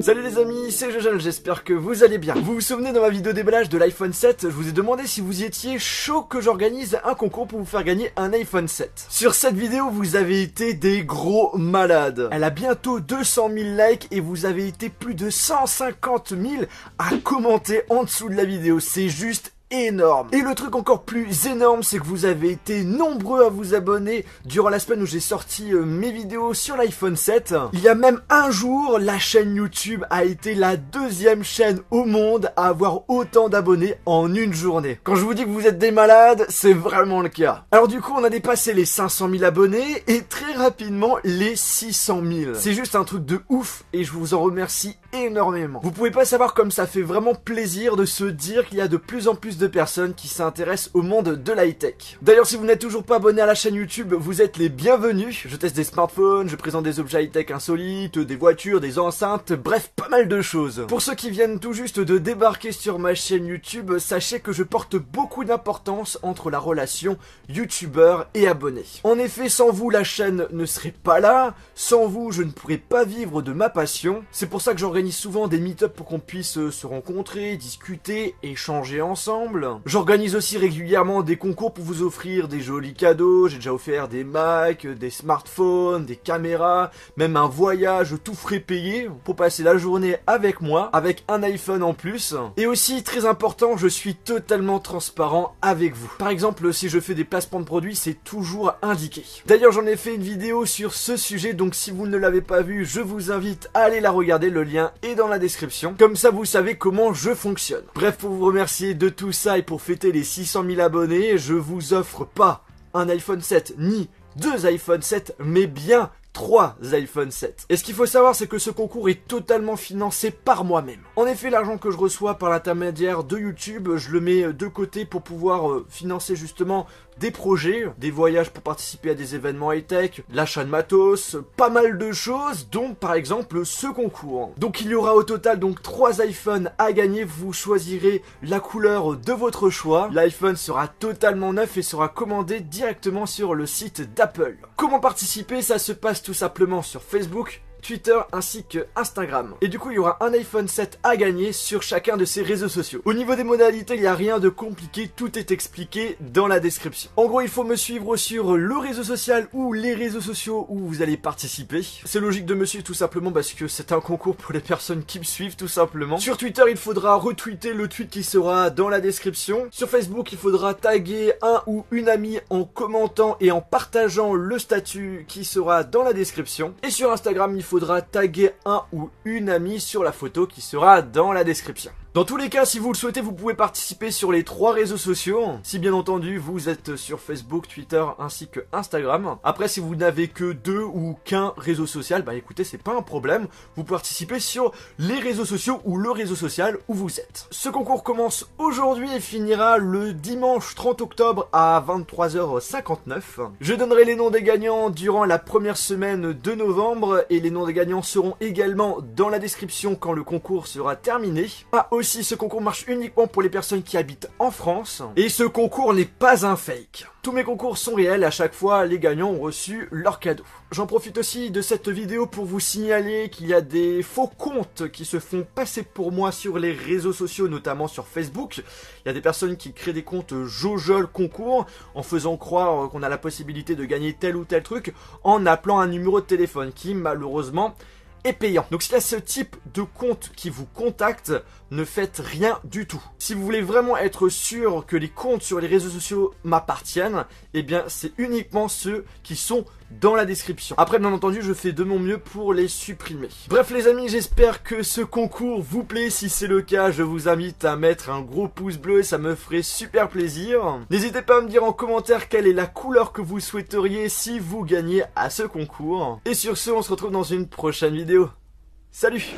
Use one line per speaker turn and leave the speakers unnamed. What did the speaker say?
Salut les amis, c'est Jojo, j'espère que vous allez bien. Vous vous souvenez dans ma vidéo déballage de l'iPhone 7, je vous ai demandé si vous y étiez chaud que j'organise un concours pour vous faire gagner un iPhone 7. Sur cette vidéo, vous avez été des gros malades. Elle a bientôt 200 000 likes et vous avez été plus de 150 000 à commenter en dessous de la vidéo. C'est juste énorme. Et le truc encore plus énorme, c'est que vous avez été nombreux à vous abonner durant la semaine où j'ai sorti mes vidéos sur l'iPhone 7. Il y a même un jour, la chaîne YouTube a été la deuxième chaîne au monde à avoir autant d'abonnés en une journée. Quand je vous dis que vous êtes des malades, c'est vraiment le cas. Alors du coup, on a dépassé les 500 000 abonnés et très rapidement les 600 000. C'est juste un truc de ouf et je vous en remercie énormément. Vous pouvez pas savoir comme ça fait vraiment plaisir de se dire qu'il y a de plus en plus de personnes qui s'intéressent au monde de l'high-tech. D'ailleurs, si vous n'êtes toujours pas abonné à la chaîne YouTube, vous êtes les bienvenus. Je teste des smartphones, je présente des objets high-tech insolites, des voitures, des enceintes, bref, pas mal de choses. Pour ceux qui viennent tout juste de débarquer sur ma chaîne YouTube, sachez que je porte beaucoup d'importance entre la relation youtubeur et abonné. En effet, sans vous, la chaîne ne serait pas là. Sans vous, je ne pourrais pas vivre de ma passion. C'est pour ça que j'organise souvent des meet-up pour qu'on puisse se rencontrer, discuter, échanger ensemble. J'organise aussi régulièrement des concours pour vous offrir des jolis cadeaux. J'ai déjà offert des Macs, des smartphones, des caméras, même un voyage tout frais payé pour passer la journée avec moi, avec un iPhone en plus. Et aussi, très important, je suis totalement transparent avec vous. Par exemple, si je fais des placements de produits, c'est toujours indiqué. D'ailleurs, j'en ai fait une vidéo sur ce sujet, donc si vous ne l'avez pas vue, je vous invite à aller la regarder, le lien est dans la description. Comme ça, vous savez comment je fonctionne. Bref, pour vous remercier de tout ça et pour fêter les 600 000 abonnés, je vous offre pas un iPhone 7 ni 2 iPhone 7, mais bien 3 iPhone 7. Et ce qu'il faut savoir, c'est que ce concours est totalement financé par moi-même. En effet, l'argent que je reçois par l'intermédiaire de YouTube, je le mets de côté pour pouvoir financer justement des projets, des voyages pour participer à des événements high-tech, l'achat de matos, pas mal de choses, dont par exemple ce concours. Donc il y aura au total donc 3 iPhones à gagner, vous choisirez la couleur de votre choix. L'iPhone sera totalement neuf et sera commandé directement sur le site d'Apple. Comment participer? Ça se passe tout simplement sur Facebook, Twitter ainsi que Instagram. Et du coup, il y aura un iPhone 7 à gagner sur chacun de ces réseaux sociaux. Au niveau des modalités, il n'y a rien de compliqué, tout est expliqué dans la description. En gros, il faut me suivre sur le réseau social ou les réseaux sociaux où vous allez participer. C'est logique de me suivre tout simplement parce que c'est un concours pour les personnes qui me suivent tout simplement. Sur Twitter, il faudra retweeter le tweet qui sera dans la description. Sur Facebook, il faudra taguer un ou une amie en commentant et en partageant le statut qui sera dans la description. Et sur Instagram, il faudra taguer un ou une amie sur la photo qui sera dans la description. Dans tous les cas, si vous le souhaitez, vous pouvez participer sur les 3 réseaux sociaux. Si bien entendu, vous êtes sur Facebook, Twitter ainsi que Instagram. Après, si vous n'avez que 2 ou qu'un réseau social, bah écoutez, c'est pas un problème. Vous participez sur les réseaux sociaux ou le réseau social où vous êtes. Ce concours commence aujourd'hui et finira le dimanche 30 octobre à 23h59. Je donnerai les noms des gagnants durant la première semaine de novembre et les noms des gagnants seront également dans la description quand le concours sera terminé. Aussi, ce concours marche uniquement pour les personnes qui habitent en France. Et ce concours n'est pas un fake. Tous mes concours sont réels, à chaque fois les gagnants ont reçu leur cadeau. J'en profite aussi de cette vidéo pour vous signaler qu'il y a des faux comptes qui se font passer pour moi sur les réseaux sociaux, notamment sur Facebook. Il y a des personnes qui créent des comptes Jojol concours en faisant croire qu'on a la possibilité de gagner tel ou tel truc en appelant un numéro de téléphone qui malheureusement est payant. Donc s'il y a ce type de compte qui vous contacte, ne faites rien du tout. Si vous voulez vraiment être sûr que les comptes sur les réseaux sociaux m'appartiennent, eh bien c'est uniquement ceux qui sont dans la description. Après, bien entendu, je fais de mon mieux pour les supprimer. Bref les amis, j'espère que ce concours vous plaît. Si c'est le cas, je vous invite à mettre un gros pouce bleu, ça me ferait super plaisir. N'hésitez pas à me dire en commentaire quelle est la couleur que vous souhaiteriez si vous gagnez à ce concours. Et sur ce, on se retrouve dans une prochaine vidéo. Salut!